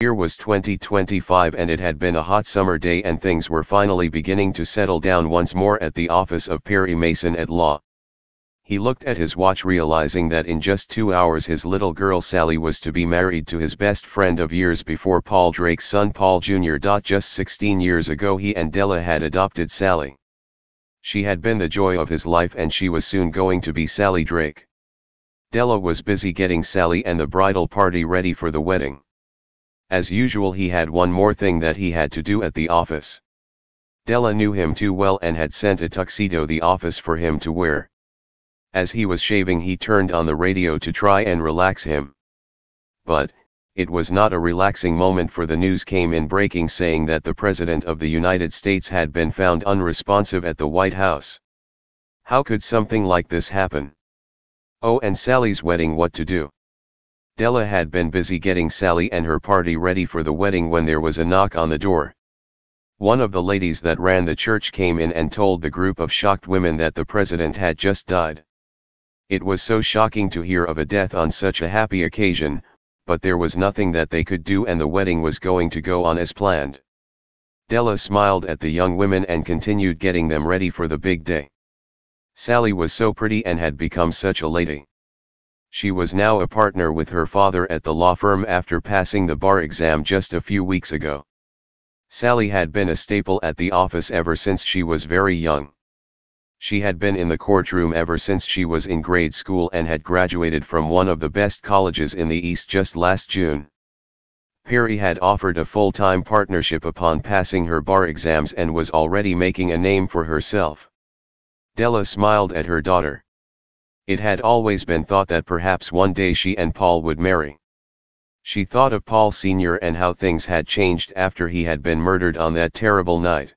year was 2025 and it had been a hot summer day and things were finally beginning to settle down once more at the office of Perry Mason at Law. He looked at his watch realizing that in just 2 hours his little girl Sally was to be married to his best friend of years before, Paul Drake's son Paul Jr. Just 16 years ago he and Della had adopted Sally. She had been the joy of his life and she was soon going to be Sally Drake. Della was busy getting Sally and the bridal party ready for the wedding. As usual he had one more thing that he had to do at the office. Della knew him too well and had sent a tuxedo the office for him to wear. As he was shaving he turned on the radio to try and relax him. But, it was not a relaxing moment, for the news came in breaking saying that the President of the United States had been found unresponsive at the White House. How could something like this happen? Oh, and Sally's wedding, what to do? Della had been busy getting Sally and her party ready for the wedding when there was a knock on the door. One of the ladies that ran the church came in and told the group of shocked women that the president had just died. It was so shocking to hear of a death on such a happy occasion, but there was nothing that they could do and the wedding was going to go on as planned. Della smiled at the young women and continued getting them ready for the big day. Sally was so pretty and had become such a lady. She was now a partner with her father at the law firm after passing the bar exam just a few weeks ago. Sally had been a staple at the office ever since she was very young. She had been in the courtroom ever since she was in grade school and had graduated from one of the best colleges in the East just last June. Perry had offered a full-time partnership upon passing her bar exams and was already making a name for herself. Della smiled at her daughter. It had always been thought that perhaps one day she and Paul would marry. She thought of Paul Sr. and how things had changed after he had been murdered on that terrible night.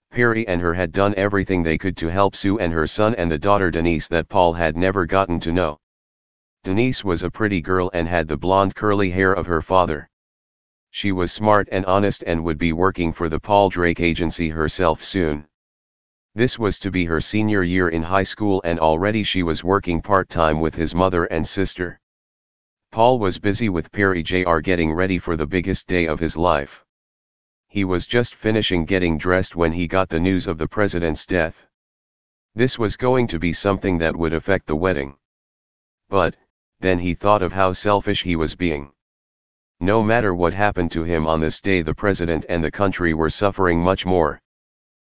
Perry and her had done everything they could to help Sue and her son and the daughter Denise that Paul had never gotten to know. Denise was a pretty girl and had the blonde curly hair of her father. She was smart and honest and would be working for the Paul Drake agency herself soon. This was to be her senior year in high school and already she was working part-time with his mother and sister. Paul was busy with Perry Jr. getting ready for the biggest day of his life. He was just finishing getting dressed when he got the news of the president's death. This was going to be something that would affect the wedding. But, then he thought of how selfish he was being. No matter what happened to him on this day, the president and the country were suffering much more.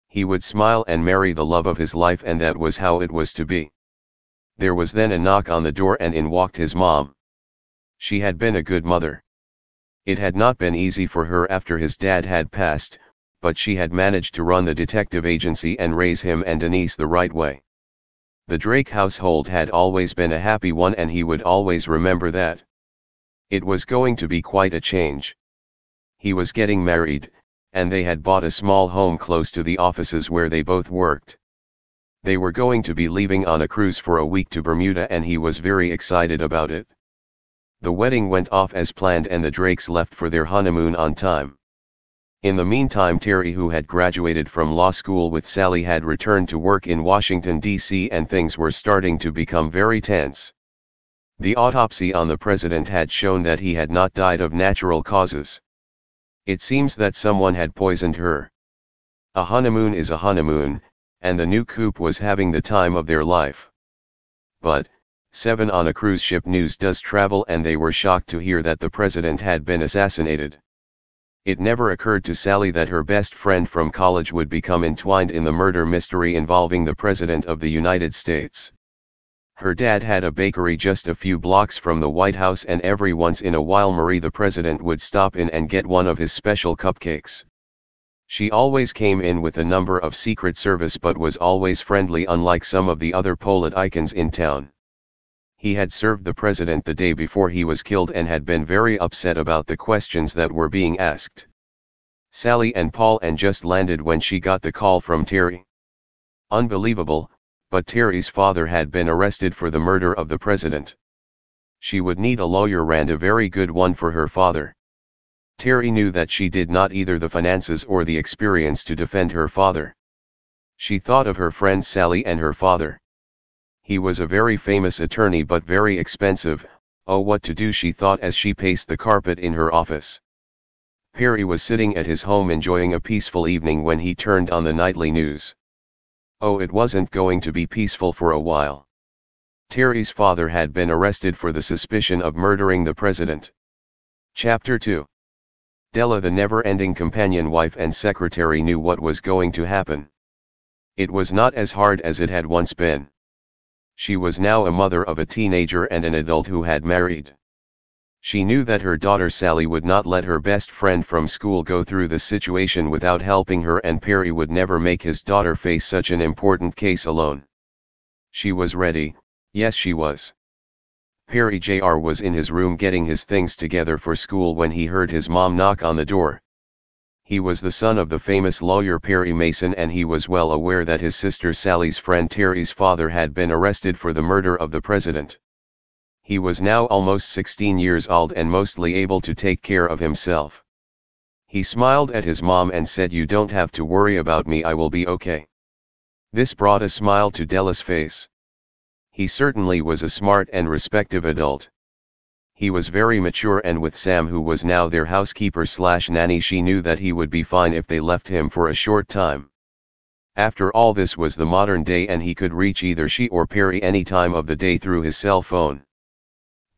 He would smile and marry the love of his life, and that was how it was to be. There was then a knock on the door and in walked his mom. She had been a good mother. It had not been easy for her after his dad had passed, but she had managed to run the detective agency and raise him and Denise the right way. The Drake household had always been a happy one and he would always remember that. It was going to be quite a change. He was getting married, and they had bought a small home close to the offices where they both worked. They were going to be leaving on a cruise for a week to Bermuda and he was very excited about it. The wedding went off as planned and the Drakes left for their honeymoon on time. In the meantime, Terry, who had graduated from law school with Sally, had returned to work in Washington, D.C. and things were starting to become very tense. The autopsy on the president had shown that he had not died of natural causes. It seems that someone had poisoned her. A honeymoon is a honeymoon, and the new couple was having the time of their life. But, 7 on a cruise ship news does travel and they were shocked to hear that the president had been assassinated. It never occurred to Sally that her best friend from college would become entwined in the murder mystery involving the President of the United States. Her dad had a bakery just a few blocks from the White House and every once in a while Marie the president would stop in and get one of his special cupcakes. She always came in with a number of Secret Service but was always friendly, unlike some of the other politicans in town. He had served the president the day before he was killed and had been very upset about the questions that were being asked. Sally and Paul and just landed when she got the call from Terry. Unbelievable, but Terry's father had been arrested for the murder of the president. She would need a lawyer and a very good one for her father. Terry knew that she did not either the finances or the experience to defend her father. She thought of her friend Sally and her father. He was a very famous attorney but very expensive. Oh, what to do, she thought as she paced the carpet in her office. Perry was sitting at his home enjoying a peaceful evening when he turned on the nightly news. Oh, it wasn't going to be peaceful for a while. Terry's father had been arrested for the suspicion of murdering the president. Chapter 2. Della, the never-ending companion wife and secretary, knew what was going to happen. It was not as hard as it had once been. She was now a mother of a teenager and an adult who had married. She knew that her daughter Sally would not let her best friend from school go through the situation without helping her, and Perry would never make his daughter face such an important case alone. She was ready, yes she was. Perry Jr. was in his room getting his things together for school when he heard his mom knock on the door. He was the son of the famous lawyer Perry Mason, and he was well aware that his sister Sally's friend Terry's father had been arrested for the murder of the president. He was now almost 16 years old and mostly able to take care of himself. He smiled at his mom and said, "You don't have to worry about me, I will be okay." This brought a smile to Della's face. He certainly was a smart and respected adult. He was very mature, and with Sam, who was now their housekeeper/nanny, she knew that he would be fine if they left him for a short time. After all, this was the modern day and he could reach either she or Perry any time of the day through his cell phone.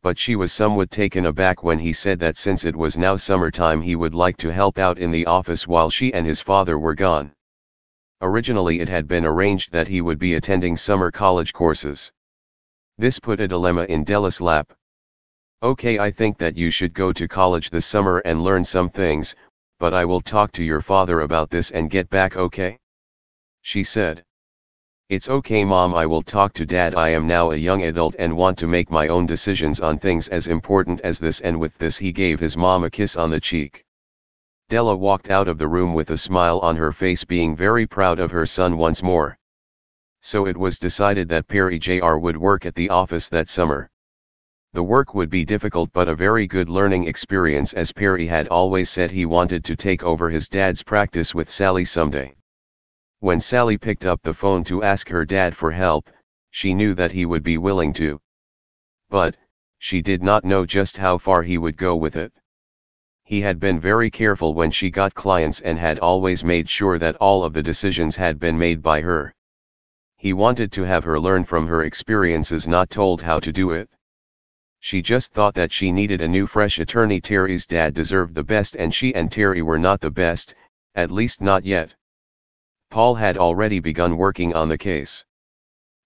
But she was somewhat taken aback when he said that since it was now summertime he would like to help out in the office while she and his father were gone. Originally it had been arranged that he would be attending summer college courses. This put a dilemma in Della's lap. "Okay, I think that you should go to college this summer and learn some things, but I will talk to your father about this and get back, okay?" she said. "It's okay, Mom, I will talk to Dad. I am now a young adult and want to make my own decisions on things as important as this," and with this he gave his mom a kiss on the cheek. Della walked out of the room with a smile on her face, being very proud of her son once more. So it was decided that Perry Jr. would work at the office that summer. The work would be difficult but a very good learning experience, as Perry had always said he wanted to take over his dad's practice with Sally someday. When Sally picked up the phone to ask her dad for help, she knew that he would be willing to. But, she did not know just how far he would go with it. He had been very careful when she got clients and had always made sure that all of the decisions had been made by her. He wanted to have her learn from her experiences, not told how to do it. She just thought that she needed a new fresh attorney. Terry's dad deserved the best, and she and Terry were not the best, at least not yet. Paul had already begun working on the case.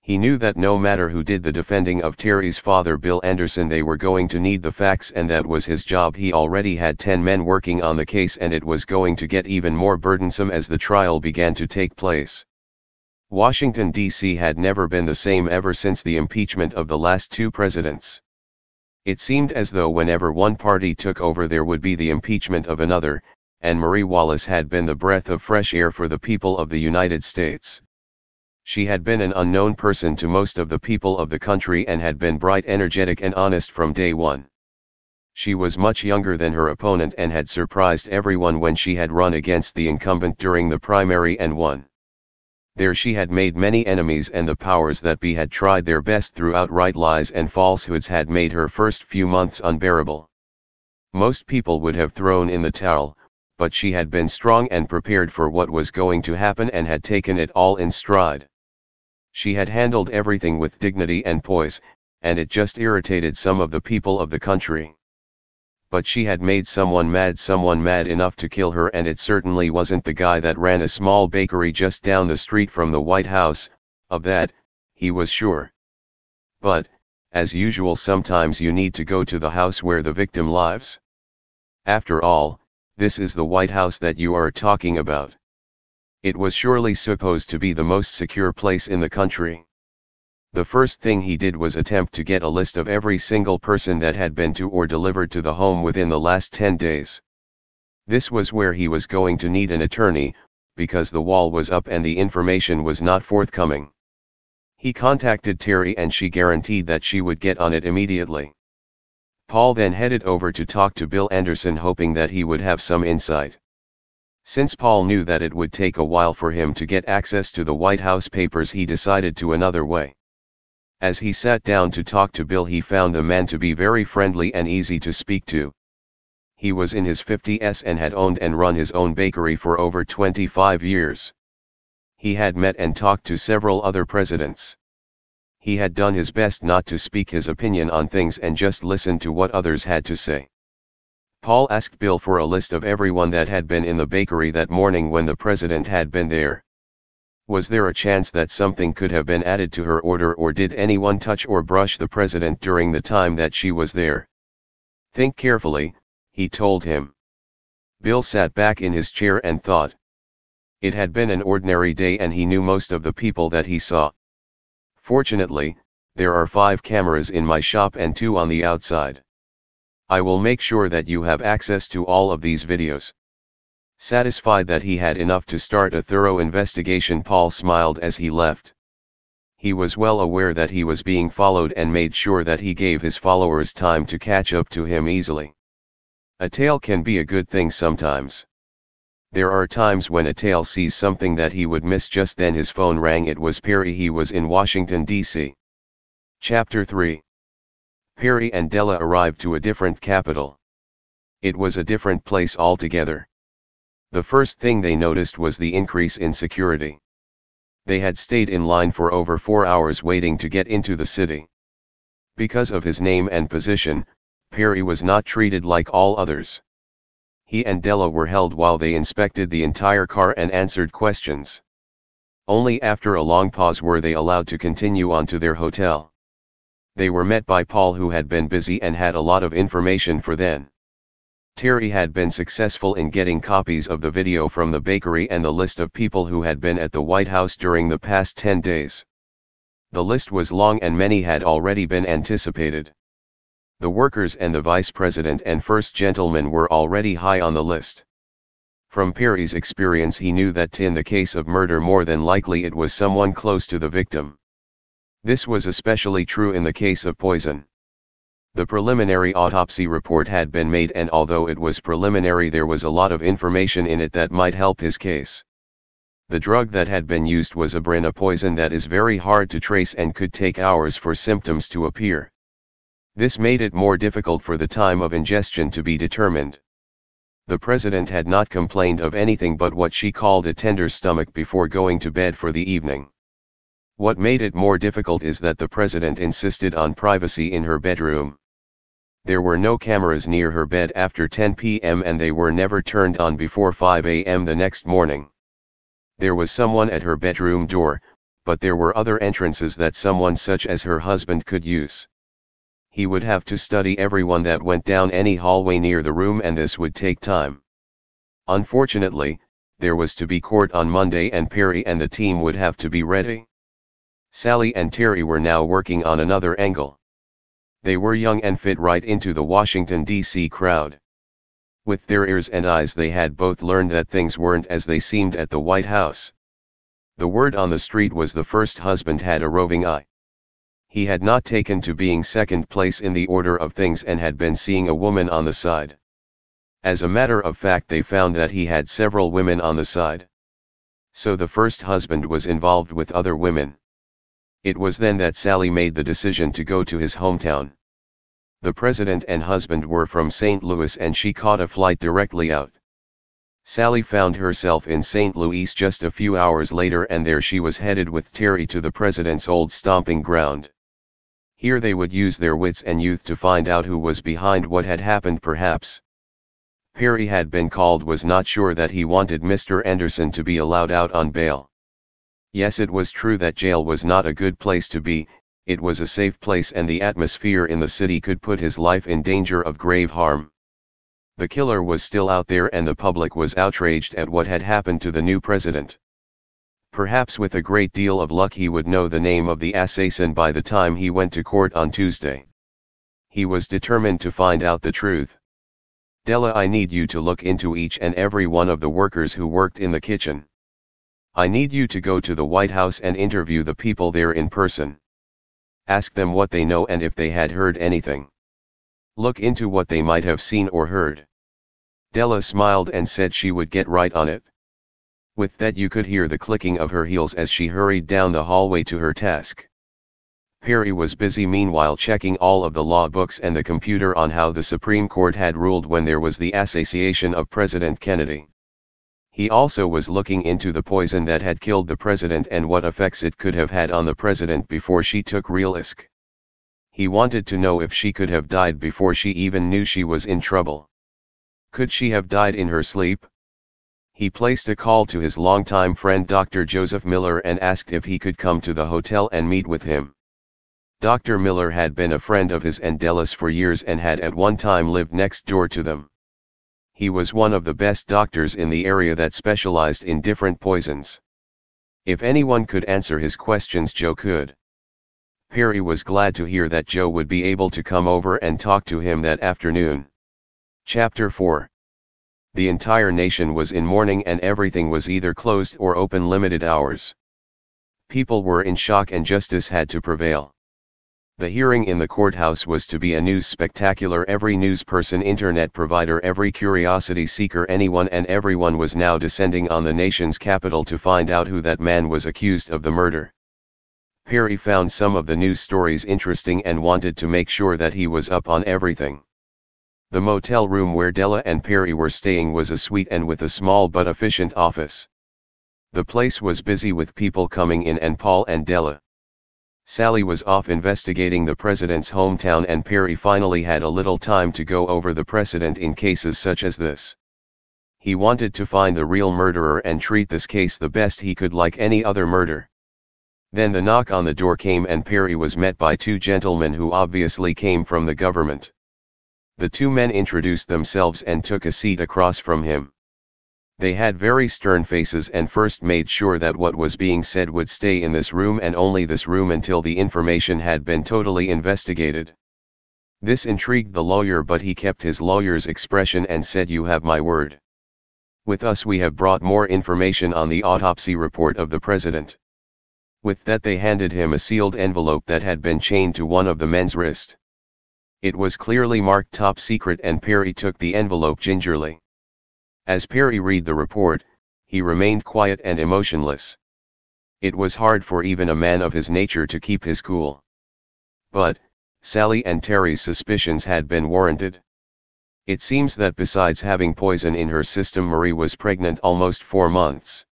He knew that no matter who did the defending of Terry's father, Bill Anderson, they were going to need the facts, and that was his job. He already had 10 men working on the case, and it was going to get even more burdensome as the trial began to take place. Washington, D.C. had never been the same ever since the impeachment of the last 2 presidents. It seemed as though whenever one party took over there would be the impeachment of another, and Marie Wallace had been the breath of fresh air for the people of the United States. She had been an unknown person to most of the people of the country and had been bright, energetic and honest from day one. She was much younger than her opponent and had surprised everyone when she had run against the incumbent during the primary and won. There she had made many enemies, and the powers that be had tried their best through outright lies and falsehoods had made her first few months unbearable. Most people would have thrown in the towel, but she had been strong and prepared for what was going to happen and had taken it all in stride. She had handled everything with dignity and poise, and it just irritated some of the people of the country. But she had made someone mad enough to kill her, and it certainly wasn't the guy that ran a small bakery just down the street from the White House. Of that, he was sure. But, as usual, sometimes you need to go to the house where the victim lives. After all, this is the White House that you are talking about. It was surely supposed to be the most secure place in the country. The first thing he did was attempt to get a list of every single person that had been to or delivered to the home within the last 10 days. This was where he was going to need an attorney, because the wall was up and the information was not forthcoming. He contacted Terry and she guaranteed that she would get on it immediately. Paul then headed over to talk to Bill Anderson, hoping that he would have some insight. Since Paul knew that it would take a while for him to get access to the White House papers, he decided to another way. As he sat down to talk to Bill, he found the man to be very friendly and easy to speak to. He was in his 50s and had owned and run his own bakery for over 25 years. He had met and talked to several other presidents. He had done his best not to speak his opinion on things and just listen to what others had to say. Paul asked Bill for a list of everyone that had been in the bakery that morning when the president had been there. Was there a chance that something could have been added to her order, or did anyone touch or brush the president during the time that she was there? Think carefully, he told him. Bill sat back in his chair and thought. It had been an ordinary day and he knew most of the people that he saw. Fortunately, there are 5 cameras in my shop and 2 on the outside. I will make sure that you have access to all of these videos. Satisfied that he had enough to start a thorough investigation, Paul smiled as he left. He was well aware that he was being followed and made sure that he gave his followers time to catch up to him easily. A tail can be a good thing sometimes. There are times when a tail sees something that he would miss. Just then his phone rang. It was Perry. He was in Washington, D.C. Chapter 3. Perry and Della arrived to a different capital. It was a different place altogether. The first thing they noticed was the increase in security. They had stayed in line for over 4 hours waiting to get into the city. Because of his name and position, Perry was not treated like all others. He and Della were held while they inspected the entire car and answered questions. Only after a long pause were they allowed to continue on to their hotel. They were met by Paul, who had been busy and had a lot of information for them. Terry had been successful in getting copies of the video from the bakery and the list of people who had been at the White House during the past 10 days. The list was long and many had already been anticipated. The workers and the vice president and first gentleman were already high on the list. From Perry's experience, he knew that in the case of murder, more than likely it was someone close to the victim. This was especially true in the case of poison. The preliminary autopsy report had been made, and although it was preliminary, there was a lot of information in it that might help his case. The drug that had been used was a poison that is very hard to trace and could take hours for symptoms to appear. This made it more difficult for the time of ingestion to be determined. The president had not complained of anything but what she called a tender stomach before going to bed for the evening. What made it more difficult is that the president insisted on privacy in her bedroom. There were no cameras near her bed after 10 p.m. and they were never turned on before 5 a.m. the next morning. There was someone at her bedroom door, but there were other entrances that someone such as her husband could use. He would have to study everyone that went down any hallway near the room, and this would take time. Unfortunately, there was to be court on Monday and Perry and the team would have to be ready. Sally and Terry were now working on another angle. They were young and fit right into the Washington, D.C. crowd. With their ears and eyes they had both learned that things weren't as they seemed at the White House. The word on the street was the first husband had a roving eye. He had not taken to being second place in the order of things and had been seeing a woman on the side. As a matter of fact, they found that he had several women on the side. So the first husband was involved with other women. It was then that Sally made the decision to go to his hometown. The president and husband were from St. Louis and she caught a flight directly out. Sally found herself in St. Louis just a few hours later, and there she was headed with Terry to the president's old stomping ground. Here they would use their wits and youth to find out who was behind what had happened. Perhaps Perry had been called, was not sure that he wanted Mr. Anderson to be allowed out on bail. Yes, it was true that jail was not a good place to be. It was a safe place, and the atmosphere in the city could put his life in danger of grave harm. The killer was still out there and the public was outraged at what had happened to the new president. Perhaps with a great deal of luck he would know the name of the assassin by the time he went to court on Tuesday. He was determined to find out the truth. Della, I need you to look into each and every one of the workers who worked in the kitchen. I need you to go to the White House and interview the people there in person. Ask them what they know and if they had heard anything. Look into what they might have seen or heard. Della smiled and said she would get right on it. With that you could hear the clicking of her heels as she hurried down the hallway to her task. Perry was busy meanwhile checking all of the law books and the computer on how the Supreme Court had ruled when there was the assassination of President Kennedy. He also was looking into the poison that had killed the president and what effects it could have had on the president before she took real risk. He wanted to know if she could have died before she even knew she was in trouble. Could she have died in her sleep? He placed a call to his longtime friend Dr. Joseph Miller and asked if he could come to the hotel and meet with him. Dr. Miller had been a friend of his and Della's for years and had at one time lived next door to them. He was one of the best doctors in the area that specialized in different poisons. If anyone could answer his questions, Joe could. Perry was glad to hear that Joe would be able to come over and talk to him that afternoon. Chapter 4. The entire nation was in mourning and everything was either closed or open limited hours. People were in shock and justice had to prevail. The hearing in the courthouse was to be a news spectacular. Every news person, internet provider, every curiosity seeker, anyone and everyone was now descending on the nation's capital to find out who that man was accused of the murder. Perry found some of the news stories interesting and wanted to make sure that he was up on everything. The motel room where Della and Perry were staying was a suite and with a small but efficient office. The place was busy with people coming in and Paul and Della. Sally was off investigating the president's hometown and Perry finally had a little time to go over the precedent in cases such as this. He wanted to find the real murderer and treat this case the best he could, like any other murder. Then the knock on the door came and Perry was met by two gentlemen who obviously came from the government. The two men introduced themselves and took a seat across from him. They had very stern faces and first made sure that what was being said would stay in this room and only this room until the information had been totally investigated. This intrigued the lawyer, but he kept his lawyer's expression and said, "You have my word. With us we have brought more information on the autopsy report of the president." With that they handed him a sealed envelope that had been chained to one of the men's wrist. It was clearly marked top secret and Perry took the envelope gingerly. As Perry read the report, he remained quiet and emotionless. It was hard for even a man of his nature to keep his cool. But, Sally and Terry's suspicions had been warranted. It seems that besides having poison in her system, Marie was pregnant almost 4 months.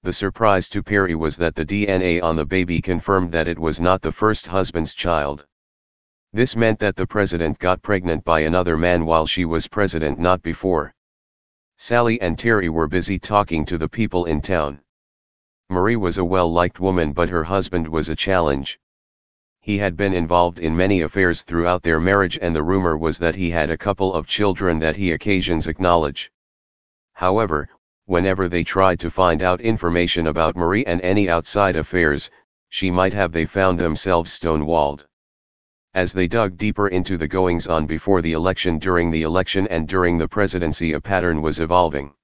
The surprise to Perry was that the DNA on the baby confirmed that it was not the first husband's child. This meant that the president got pregnant by another man while she was president, not before. Sally and Terry were busy talking to the people in town. Marie was a well-liked woman, but her husband was a challenge. He had been involved in many affairs throughout their marriage and the rumor was that he had a couple of children that he occasions acknowledge. However, whenever they tried to find out information about Marie and any outside affairs they found themselves stonewalled. As they dug deeper into the goings-on before the election, during the election and during the presidency, a pattern was evolving.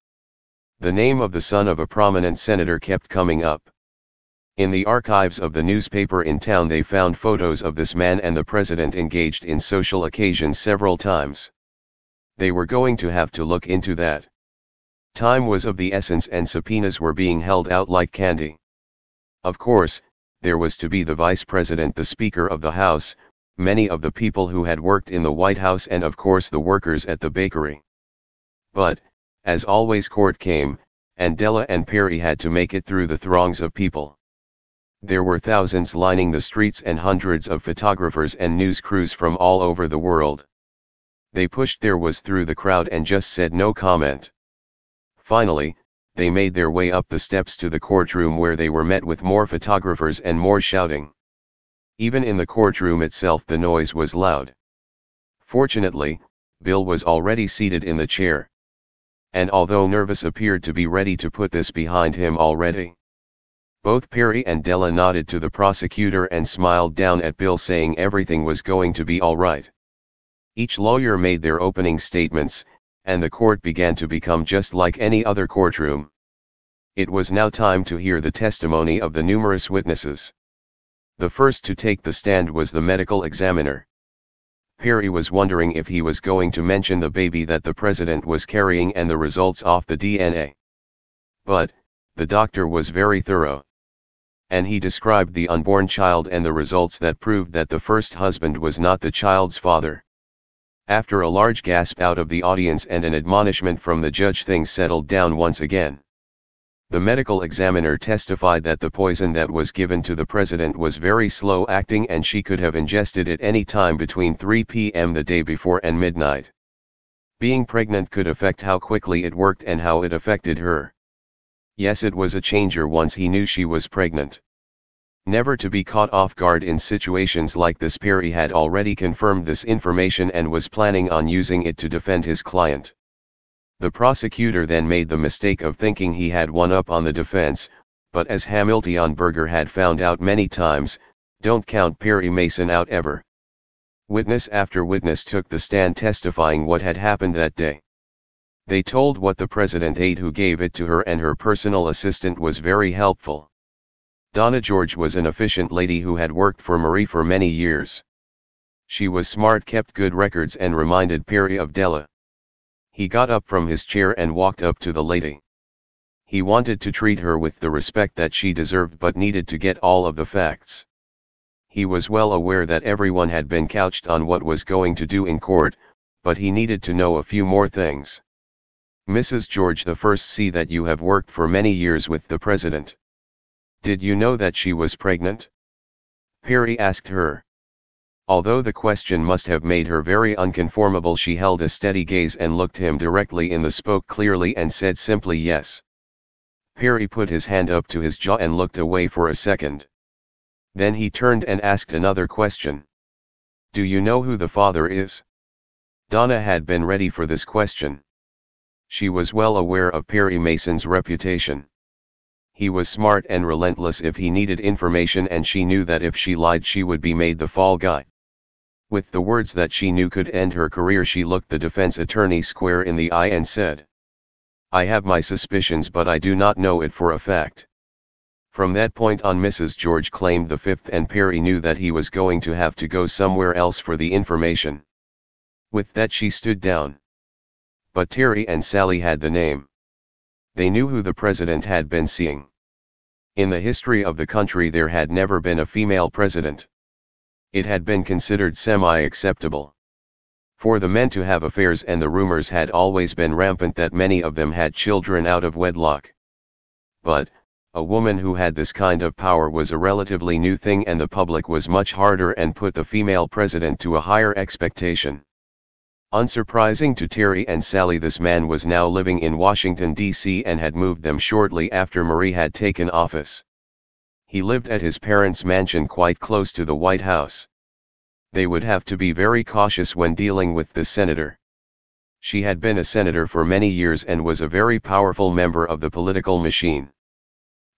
The name of the son of a prominent senator kept coming up. In the archives of the newspaper in town they found photos of this man and the president engaged in social occasions several times. They were going to have to look into that. Time was of the essence and subpoenas were being held out like candy. Of course, there was to be the vice president, the Speaker of the House, many of the people who had worked in the White House, and of course the workers at the bakery. But, as always, court came, and Della and Perry had to make it through the throngs of people. There were thousands lining the streets and hundreds of photographers and news crews from all over the world. They pushed their ways through the crowd and just said no comment. Finally, they made their way up the steps to the courtroom, where they were met with more photographers and more shouting. Even in the courtroom itself the noise was loud. Fortunately, Bill was already seated in the chair. And although nervous, appeared to be ready to put this behind him already. Both Perry and Della nodded to the prosecutor and smiled down at Bill, saying everything was going to be all right. Each lawyer made their opening statements, and the court began to become just like any other courtroom. It was now time to hear the testimony of the numerous witnesses. The first to take the stand was the medical examiner. Perry was wondering if he was going to mention the baby that the president was carrying and the results off the DNA. But, the doctor was very thorough. and he described the unborn child and the results that proved that the first husband was not the child's father. After a large gasp out of the audience and an admonishment from the judge, things settled down once again. The medical examiner testified that the poison that was given to the president was very slow acting and she could have ingested it any time between 3 p.m. the day before and midnight. Being pregnant could affect how quickly it worked and how it affected her. Yes, it was a changer once he knew she was pregnant. Never to be caught off guard in situations like this, Perry had already confirmed this information and was planning on using it to defend his client. The prosecutor then made the mistake of thinking he had one up on the defense, but as Hamilton Berger had found out many times, don't count Perry Mason out ever. Witness after witness took the stand testifying what had happened that day. They told what the president ate, who gave it to her, and her personal assistant was very helpful. Donna George was an efficient lady who had worked for Marie for many years. She was smart, kept good records, and reminded Perry of Della. He got up from his chair and walked up to the lady. He wanted to treat her with the respect that she deserved but needed to get all of the facts. He was well aware that everyone had been couched on what was going to do in court, but he needed to know a few more things. Mrs. George, the first, see that you have worked for many years with the president. Did you know that she was pregnant? Perry asked her. Although the question must have made her very unconformable, she held a steady gaze and looked him directly in the spoke clearly and said simply yes. Perry put his hand up to his jaw and looked away for a second. Then he turned and asked another question. Do you know who the father is? Donna had been ready for this question. She was well aware of Perry Mason's reputation. He was smart and relentless if he needed information, and she knew that if she lied she would be made the fall guy. With the words that she knew could end her career, she looked the defense attorney square in the eye and said, I have my suspicions, but I do not know it for a fact. From that point on, Mrs. George claimed the fifth, and Perry knew that he was going to have to go somewhere else for the information. With that she stood down. But Terry and Sally had the name. They knew who the president had been seeing. In the history of the country there had never been a female president. It had been considered semi-acceptable for the men to have affairs, and the rumors had always been rampant that many of them had children out of wedlock. But a woman who had this kind of power was a relatively new thing, and the public was much harder and put the female president to a higher expectation. Unsurprising to Terry and Sally, this man was now living in Washington, D.C. and had moved them shortly after Marie had taken office. He lived at his parents' mansion quite close to the White House. They would have to be very cautious when dealing with the senator. She had been a senator for many years and was a very powerful member of the political machine.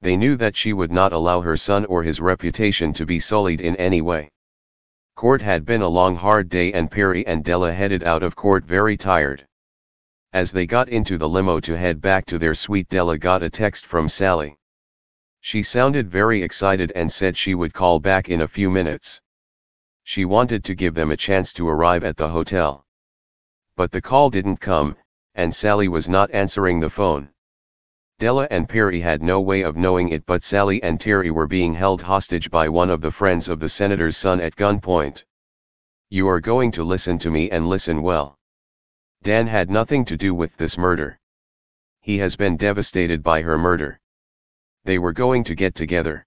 They knew that she would not allow her son or his reputation to be sullied in any way. Court had been a long, hard day, and Perry and Della headed out of court very tired. As they got into the limo to head back to their suite, Della got a text from Sally. She sounded very excited and said she would call back in a few minutes. She wanted to give them a chance to arrive at the hotel. But the call didn't come, and Sally was not answering the phone. Della and Perry had no way of knowing it, but Sally and Terry were being held hostage by one of the friends of the senator's son at gunpoint. You are going to listen to me and listen well. Dan had nothing to do with this murder. He has been devastated by her murder. They were going to get together.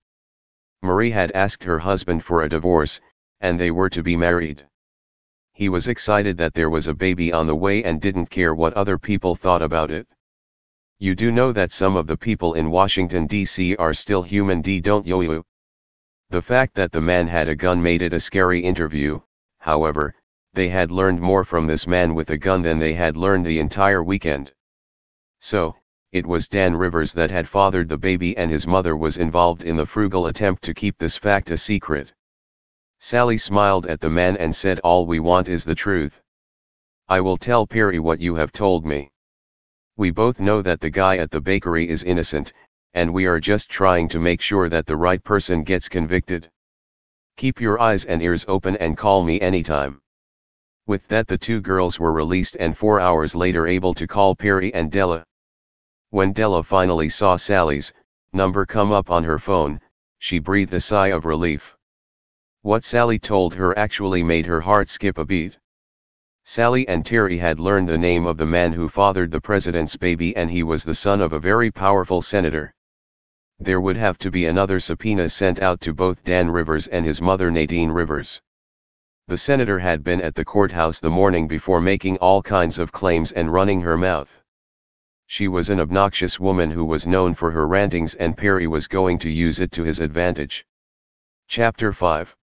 Marie had asked her husband for a divorce, and they were to be married. He was excited that there was a baby on the way and didn't care what other people thought about it. You do know that some of the people in Washington, D.C. are still human, don't you? The fact that the man had a gun made it a scary interview. However, they had learned more from this man with a gun than they had learned the entire weekend. So, it was Dan Rivers that had fathered the baby, and his mother was involved in the frugal attempt to keep this fact a secret. Sally smiled at the man and said, all we want is the truth. I will tell Perry what you have told me. We both know that the guy at the bakery is innocent, and we are just trying to make sure that the right person gets convicted. Keep your eyes and ears open and call me anytime. With that, the two girls were released and 4 hours later able to call Perry and Della. When Della finally saw Sally's number come up on her phone, she breathed a sigh of relief. What Sally told her actually made her heart skip a beat. Sally and Terry had learned the name of the man who fathered the president's baby, and he was the son of a very powerful senator. There would have to be another subpoena sent out to both Dan Rivers and his mother Nadine Rivers. The senator had been at the courthouse the morning before, making all kinds of claims and running her mouth. She was an obnoxious woman who was known for her rantings, and Perry was going to use it to his advantage. Chapter 5.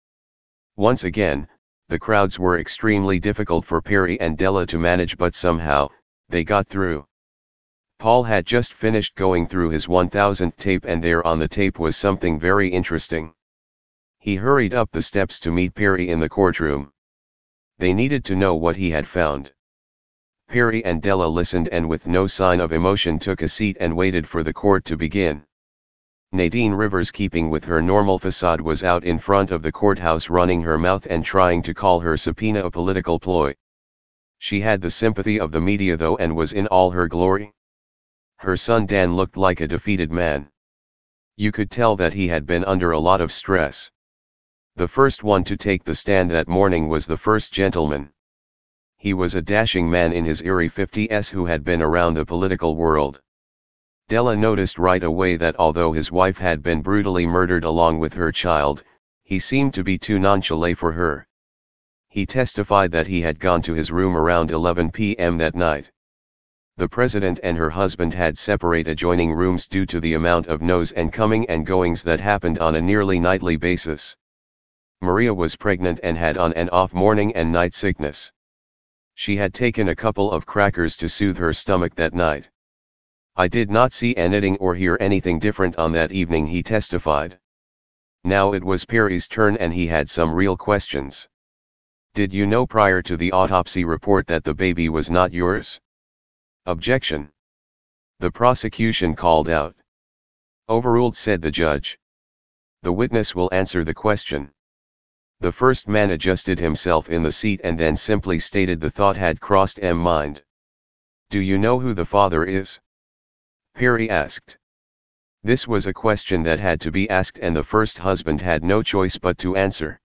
Once again, the crowds were extremely difficult for Perry and Della to manage, but somehow, they got through. Paul had just finished going through his 1000th tape, and there on the tape was something very interesting. He hurried up the steps to meet Perry in the courtroom. They needed to know what he had found. Perry and Della listened and with no sign of emotion took a seat and waited for the court to begin. Nadine Rivers, keeping with her normal facade, was out in front of the courthouse running her mouth and trying to call her subpoena a political ploy. She had the sympathy of the media though, and was in all her glory. Her son Dan looked like a defeated man. You could tell that he had been under a lot of stress. The first one to take the stand that morning was the first gentleman. He was a dashing man in his eerie 50s who had been around the political world. Della noticed right away that although his wife had been brutally murdered along with her child, he seemed to be too nonchalant for her. He testified that he had gone to his room around 11 p.m. that night. The president and her husband had separate adjoining rooms due to the amount of no's and coming and goings that happened on a nearly nightly basis. Maria was pregnant and had on and off morning and night sickness. She had taken a couple of crackers to soothe her stomach that night. I did not see anything or hear anything different on that evening, he testified. Now it was Perry's turn, and he had some real questions. Did you know prior to the autopsy report that the baby was not yours? Objection. The prosecution called out. Overruled, said the judge. The witness will answer the question. The first man adjusted himself in the seat and then simply stated the thought had crossed my mind. Do you know who the father is? Perry asked. This was a question that had to be asked, and the first husband had no choice but to answer.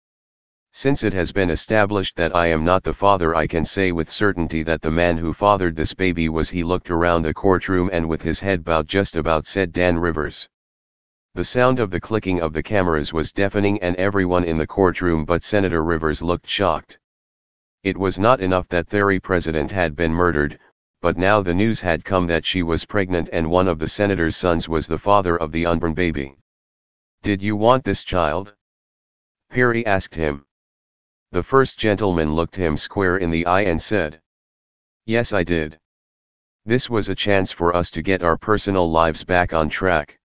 Since it has been established that I am not the father, I can say with certainty that the man who fathered this baby was he. Looked around the courtroom and with his head bowed just about, said Dan Rivers. The sound of the clicking of the cameras was deafening, and everyone in the courtroom but Senator Rivers looked shocked. It was not enough that their president had been murdered, but now the news had come that she was pregnant and one of the senator's sons was the father of the unborn baby. Did you want this child? Perry asked him. The first gentleman looked him square in the eye and said, Yes, I did. This was a chance for us to get our personal lives back on track.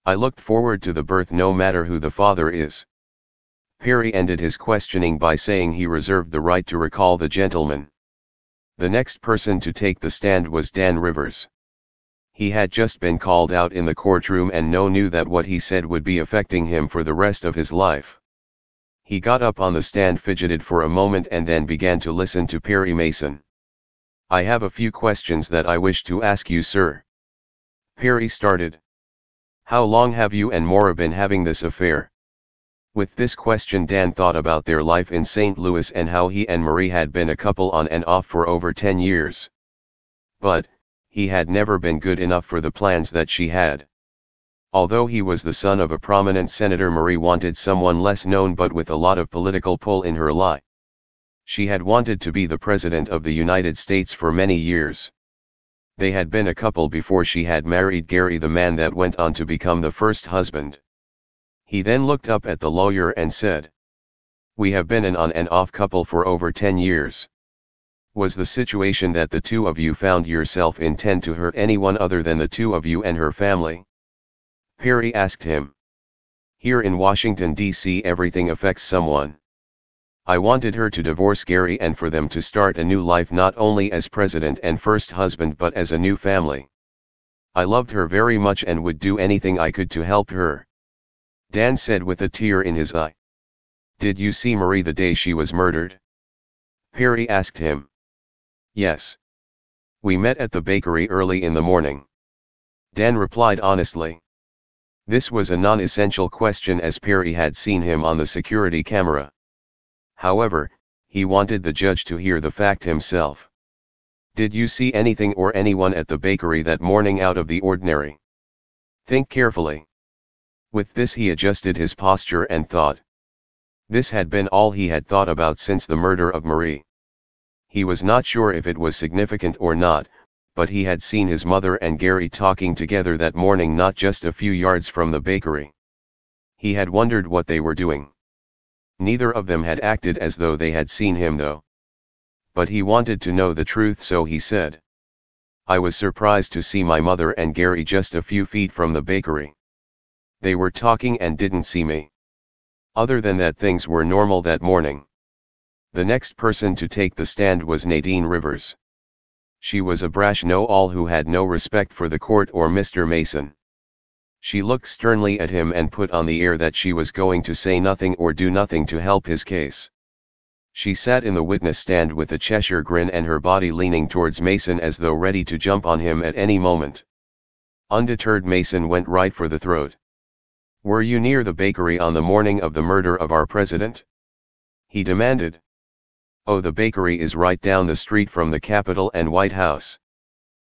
I looked forward to the birth no matter who the father is. Perry ended his questioning by saying he reserved the right to recall the gentleman. The next person to take the stand was Dan Rivers. He had just been called out in the courtroom and knew that what he said would be affecting him for the rest of his life. He got up on the stand, fidgeted for a moment, and then began to listen to Perry Mason. I have a few questions that I wish to ask you, sir. Perry started. How long have you and Maura been having this affair? With this question, Dan thought about their life in St. Louis and how he and Marie had been a couple on and off for over 10 years. But, he had never been good enough for the plans that she had. Although he was the son of a prominent senator, Marie wanted someone less known but with a lot of political pull in her life. She had wanted to be the president of the United States for many years. They had been a couple before she had married Gary, the man that went on to become the first husband. He then looked up at the lawyer and said, We have been an on and off couple for over 10 years. Was the situation that the two of you found yourself in tend to hurt anyone other than the two of you and her family? Perry asked him. Here in Washington, D.C., everything affects someone. I wanted her to divorce Gary and for them to start a new life, not only as president and first husband but as a new family. I loved her very much and would do anything I could to help her. Dan said with a tear in his eye. Did you see Marie the day she was murdered? Perry asked him. Yes. We met at the bakery early in the morning. Dan replied honestly. This was a non-essential question as Perry had seen him on the security camera. However, he wanted the judge to hear the fact himself. Did you see anything or anyone at the bakery that morning out of the ordinary? Think carefully. With this he adjusted his posture and thought. This had been all he had thought about since the murder of Marie. He was not sure if it was significant or not, but he had seen his mother and Gary talking together that morning not just a few yards from the bakery. He had wondered what they were doing. Neither of them had acted as though they had seen him though. But he wanted to know the truth, so he said, "I was surprised to see my mother and Gary just a few feet from the bakery. They were talking and didn't see me. Other than that, things were normal that morning." The next person to take the stand was Nadine Rivers. She was a brash know-all who had no respect for the court or Mr. Mason. She looked sternly at him and put on the air that she was going to say nothing or do nothing to help his case. She sat in the witness stand with a Cheshire grin and her body leaning towards Mason as though ready to jump on him at any moment. Undeterred, Mason went right for the throat. "Were you near the bakery on the morning of the murder of our president?" he demanded. "Oh, the bakery is right down the street from the Capitol and White House.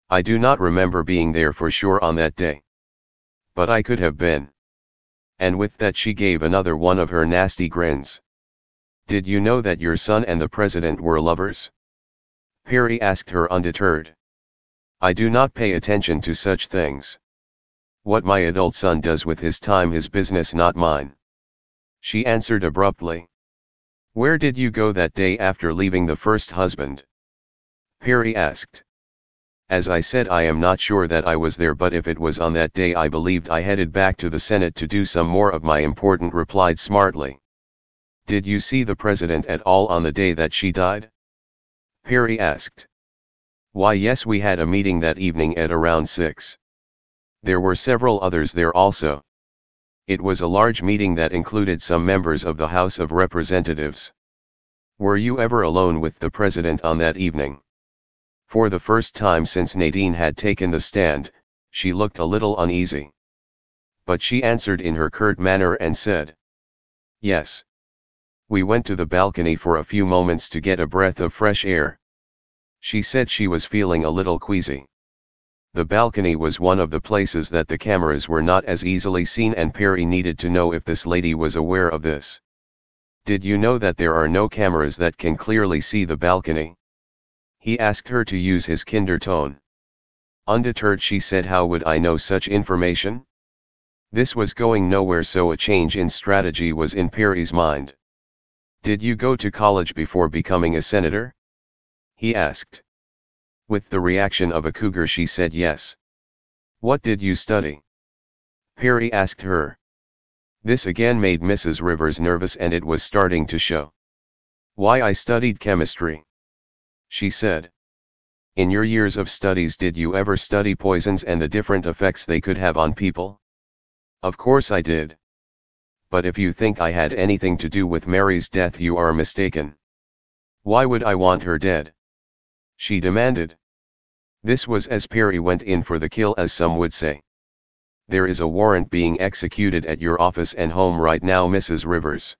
I do not remember being there for sure on that day. But I could have been." And with that she gave another one of her nasty grins. "Did you know that your son and the president were lovers?" Perry asked her, undeterred. "I do not pay attention to such things. What my adult son does with his time his business, not mine," she answered abruptly. "Where did you go that day after leaving the first husband?" Perry asked. "As I said, I am not sure that I was there, but if it was on that day I believed I headed back to the Senate to do some more of my important," replied smartly. "Did you see the president at all on the day that she died?" Perry asked. "Why, yes, we had a meeting that evening at around 6. There were several others there also. It was a large meeting that included some members of the House of Representatives." "Were you ever alone with the president on that evening?" For the first time since Nadine had taken the stand, she looked a little uneasy. But she answered in her curt manner and said, "Yes. We went to the balcony for a few moments to get a breath of fresh air." She said she was feeling a little queasy. The balcony was one of the places that the cameras were not as easily seen, and Perry needed to know if this lady was aware of this. "Did you know that there are no cameras that can clearly see the balcony?" he asked her, to use his kinder tone. Undeterred, she said, "How would I know such information?" This was going nowhere, so a change in strategy was in Perry's mind. "Did you go to college before becoming a senator?" he asked. With the reaction of a cougar, she said yes. "What did you study?" Perry asked her. This again made Mrs. Rivers nervous, and it was starting to show. "Why, I studied chemistry," she said. "In your years of studies, did you ever study poisons and the different effects they could have on people?" "Of course I did. But if you think I had anything to do with Mary's death, you are mistaken." "Why would I want her dead?" she demanded. This was as Perry went in for the kill, as some would say. "There is a warrant being executed at your office and home right now, Mrs. Rivers.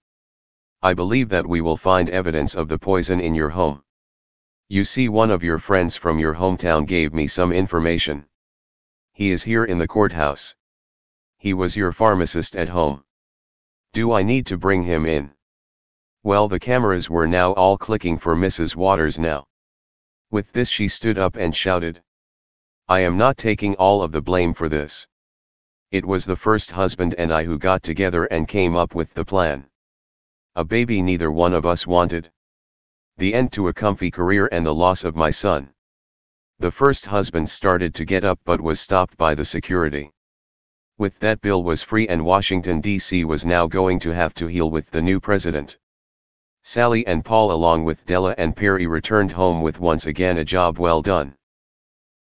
I believe that we will find evidence of the poison in your home. You see, one of your friends from your hometown gave me some information. He is here in the courthouse. He was your pharmacist at home. Do I need to bring him in?" Well, the cameras were now all clicking for Mrs. Waters now. With this she stood up and shouted, "I am not taking all of the blame for this. It was the first husband and I who got together and came up with the plan. A baby neither one of us wanted. The end to a comfy career and the loss of my son. The first husband started to get up but was stopped by the security. With that, Bill was free and Washington, D.C. was now going to have to heal with the new president. Sally and Paul, along with Della and Perry, returned home with once again a job well done.